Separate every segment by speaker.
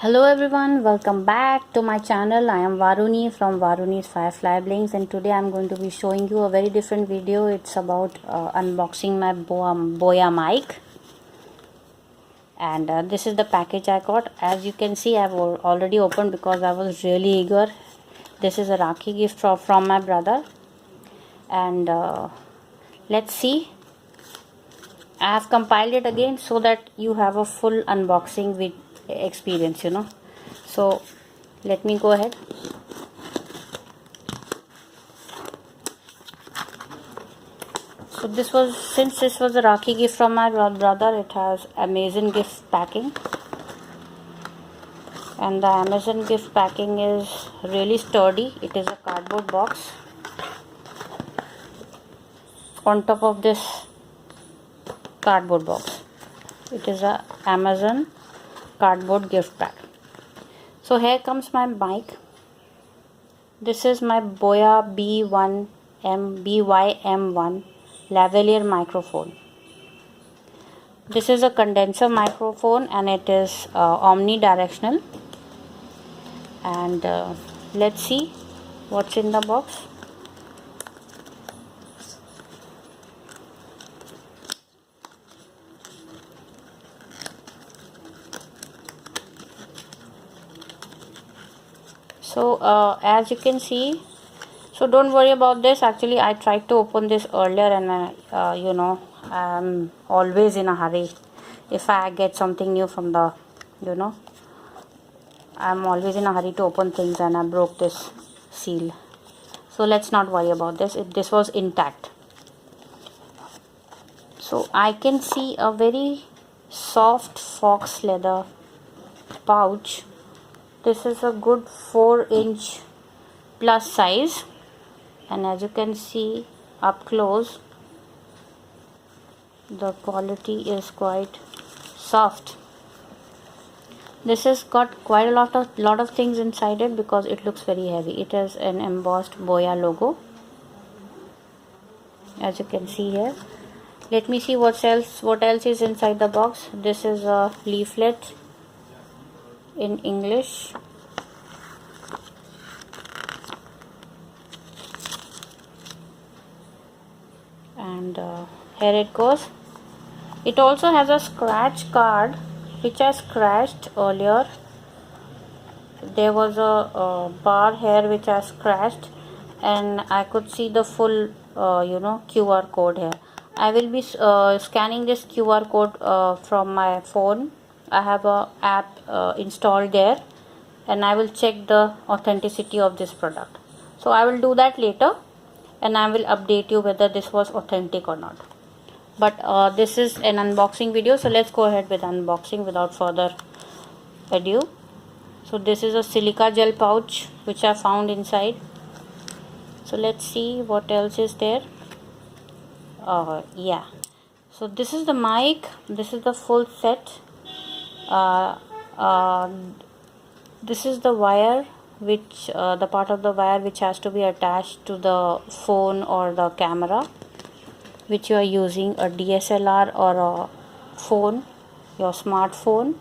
Speaker 1: Hello everyone, welcome back to my channel. I am Varuni from Varuni's Firefly Blinks, and today I am going to be showing you a very different video. It's about unboxing my Boya mic, and this is the package I got. As you can see, I have already opened because I was really eager. This is a Rakhi gift from my brother, and let's see. I have compiled it again so that you have a full unboxing with experience, so let me go ahead. So since this was a Rakhi gift from my brother, it has Amazon gift packing, and the Amazon gift packing is really sturdy. It is a cardboard box. On top of this cardboard box, it is a Amazon cardboard gift pack. So here comes my mic. This is my Boya BYM1 lavalier microphone. This is a condenser microphone and it is omnidirectional. And let's see what's in the box. So as you can see, so don't worry about this. Actually, I tried to open this earlier, and I'm always in a hurry. If I get something new from the, I'm always in a hurry to open things, and I broke this seal. So let's not worry about this. This was intact. So I can see a very soft fox leather pouch. This is a good 4-inch plus size, and as you can see up close, the quality is quite soft. This has got quite a lot of things inside it because it looks very heavy. It has an embossed Boya logo, as you can see here. Let me see what else is inside the box. This is a leaflet in English. And here it goes. It also has a scratch card which I scratched earlier. There was a bar here which I scratched, and I could see the full QR code here. I will be scanning this QR code from my phone. I have a app installed there, and I will check the authenticity of this product. So I will do that later, and I will update you whether this was authentic or not. But this is an unboxing video, so let's go ahead with unboxing without further ado. So this is a silica gel pouch which I found inside. So let's see what else is there. Yeah, so this is the mic. This is the full set. This is the wire, which the part of the wire which has to be attached to the phone or the camera which you are using, a DSLR or a phone, your smartphone.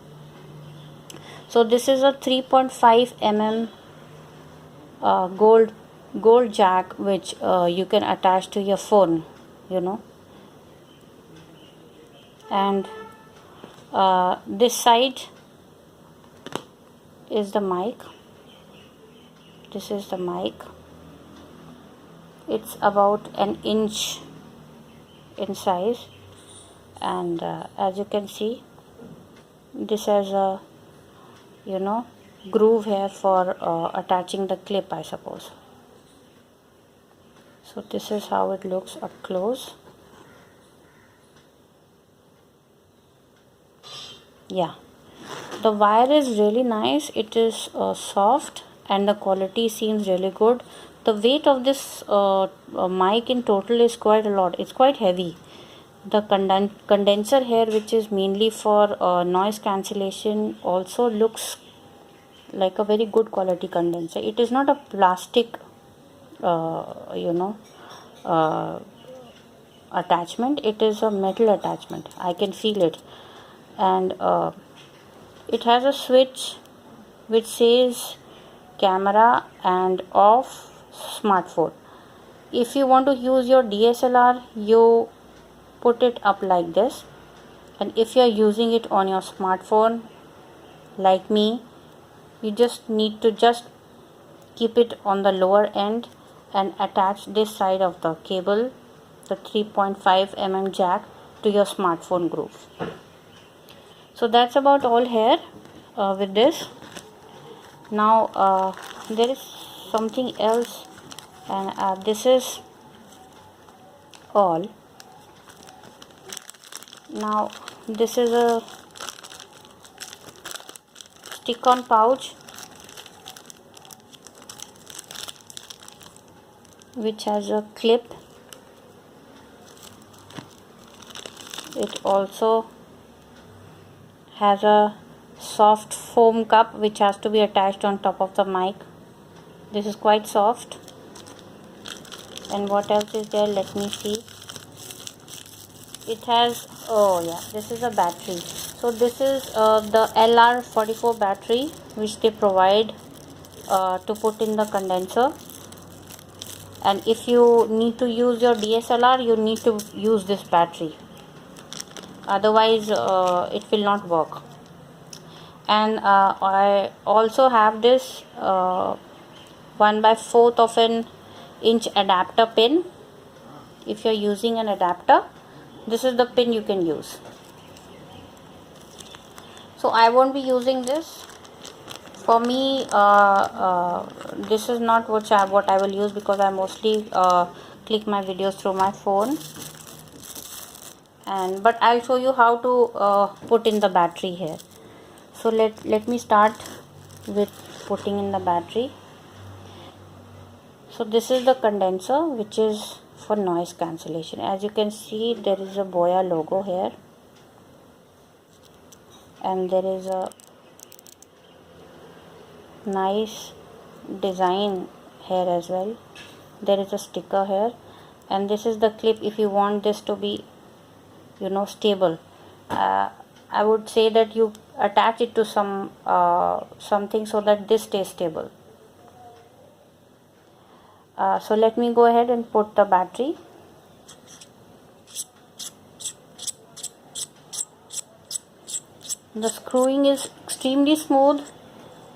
Speaker 1: So this is a 3.5 mm gold jack which you can attach to your phone, and this side is the mic. This is the mic. It's about an inch in size, and as you can see, this has a groove here for attaching the clip, I suppose. So this is how it looks up close. Yeah, the wire is really nice. It is soft, and the quality seems really good. The weight of this mic in total is quite a lot. It's quite heavy. The condenser here, which is mainly for noise cancellation, also looks like a very good quality condenser. It is not a plastic attachment. It is a metal attachment. I can feel it. And it has a switch which says camera and off smartphone. If you want to use your DSLR, you put it up like this, and if you are using it on your smartphone like me, you just need to keep it on the lower end and attach this side of the cable, the 3.5 mm jack, to your smartphone groove. So that's about all here with this. Now there is something else, and this is all. Now this is a stick-on pouch which has a clip. It also has a soft foam cup which has to be attached on top of the mic. This is quite soft. And what else is there? Let me see. It has, oh yeah, this is a battery. So this is the LR44 battery which they provide to put in the condenser. And if you need to use your DSLR, you need to use this battery, otherwise it will not work. And I also have this 1/4 of an inch adapter pin. If you're using an adapter, this is the pin you can use. So I won't be using this. For me, this is not what I will use, because I mostly click my videos through my phone. But I'll show you how to put in the battery here. So let me start with putting in the battery. So this is the condenser, which is for noise cancellation. As you can see, there is a Boya logo here, and there is a nice design here as well. There is a sticker here, and this is the clip if you want this to be, stable. I would say that you attach it to something so that this stays stable. So let me go ahead and put the battery. The screwing is extremely smooth.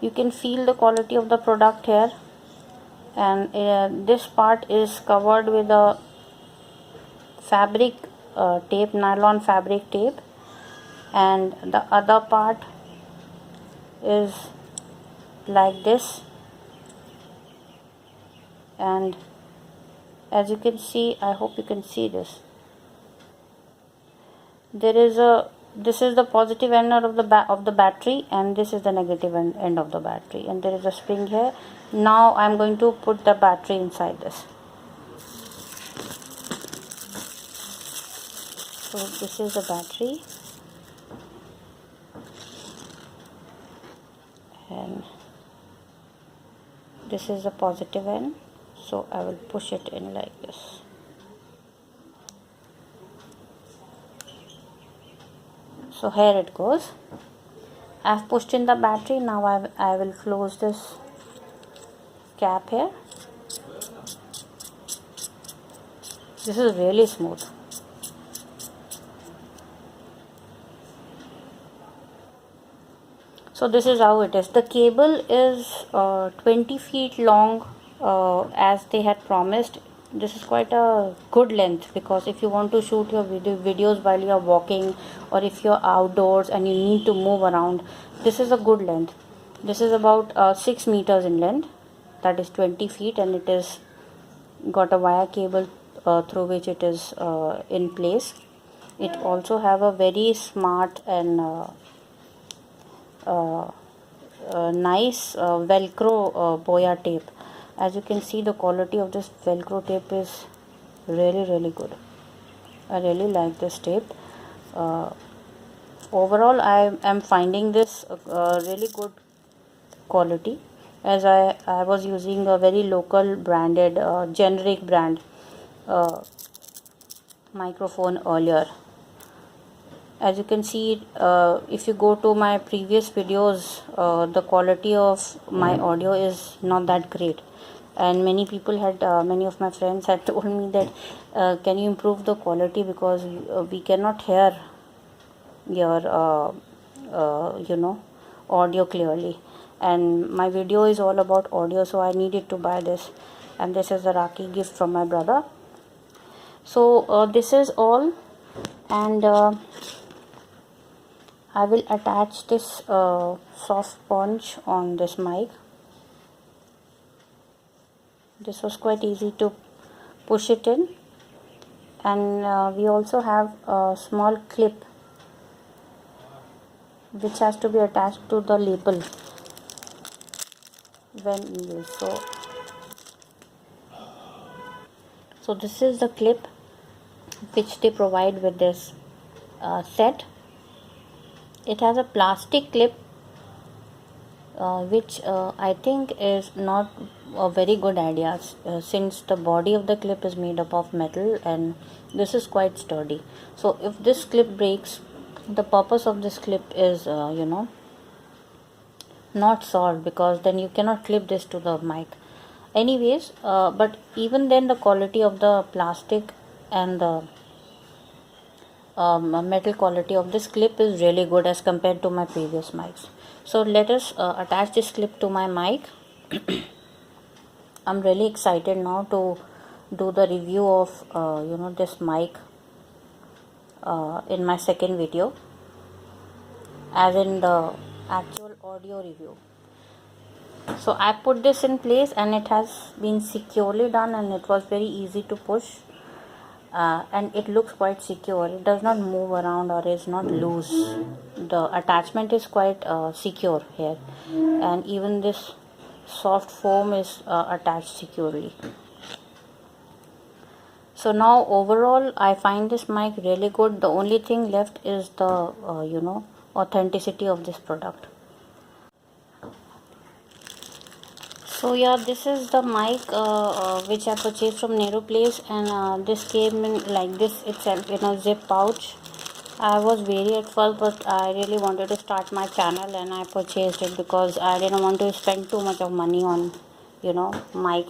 Speaker 1: You can feel the quality of the product here, and this part is covered with a fabric tape, nylon fabric tape, and the other part is like this. And as you can see, I hope you can see this, this is the positive end of the battery, and this is the negative end of the battery, and there is a spring here. Now I'm going to put the battery inside this. So this is the battery, and this is the positive end. So I will push it in like this. So here it goes. I've pushed in the battery. Now I will close this cap here. This is really smooth. So this is how it is. The cable is 20 feet long, as they had promised. This is quite a good length, because if you want to shoot your videos while you are walking, or if you're outdoors and you need to move around, this is a good length. This is about 6 meters in length, that is 20 feet, and it is got a wire cable through which it is in place. It also have a very smart and nice velcro Boya tape. As you can see, the quality of this velcro tape is really good. I really like this tape. Overall, I am finding this really good quality, as I was using a very local branded generic brand microphone earlier. As you can see, if you go to my previous videos, the quality of my audio is not that great, and many people had many of my friends had told me that can you improve the quality, because we cannot hear your audio clearly, and my video is all about audio, so I needed to buy this. And this is a Rakhi gift from my brother. So this is all, and I will attach this soft sponge on this mic. This was quite easy to push it in, and we also have a small clip which has to be attached to the label when used. So this is the clip which they provide with this set. It has a plastic clip which I think is not a very good idea, since the body of the clip is made up of metal and this is quite sturdy. So if this clip breaks, the purpose of this clip is not solved, because then you cannot clip this to the mic anyways. But even then, the quality of the plastic and the metal quality of this clip is really good as compared to my previous mics. So let us attach this clip to my mic. I'm really excited now to do the review of this mic in my second video, as in the actual audio review. So I put this in place and it has been securely done, and it was very easy to push, and it looks quite secure. It does not move around or is not loose. The attachment is quite secure here, and even this soft foam is attached securely. So now overall I find this mic really good. The only thing left is the authenticity of this product. So yeah, this is the mic which I purchased from NeroPlace, and this came in like this itself, in a zip pouch. I was wary at first, but I really wanted to start my channel and I purchased it because I didn't want to spend too much of money on mic,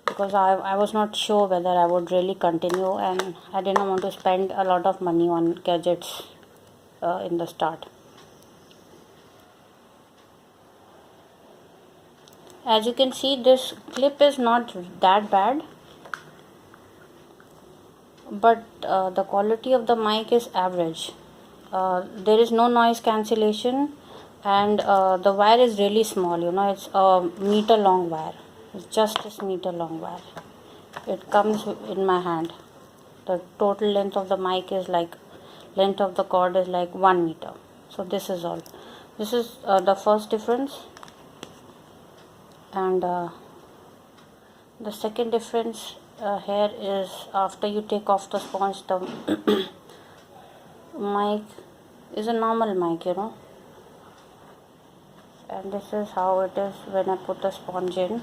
Speaker 1: because I was not sure whether I would really continue, and I didn't want to spend a lot of money on gadgets in the start. As you can see, this clip is not that bad, but the quality of the mic is average. There is no noise cancellation, and the wire is really small. It's a meter long wire. It's just this meter long wire. It comes in my hand. The total length of the mic is like, length of the cord is like 1 meter. So this is all. This is the first difference. And the second difference here is, after you take off the sponge, the mic is a normal mic, and this is how it is when I put the sponge in.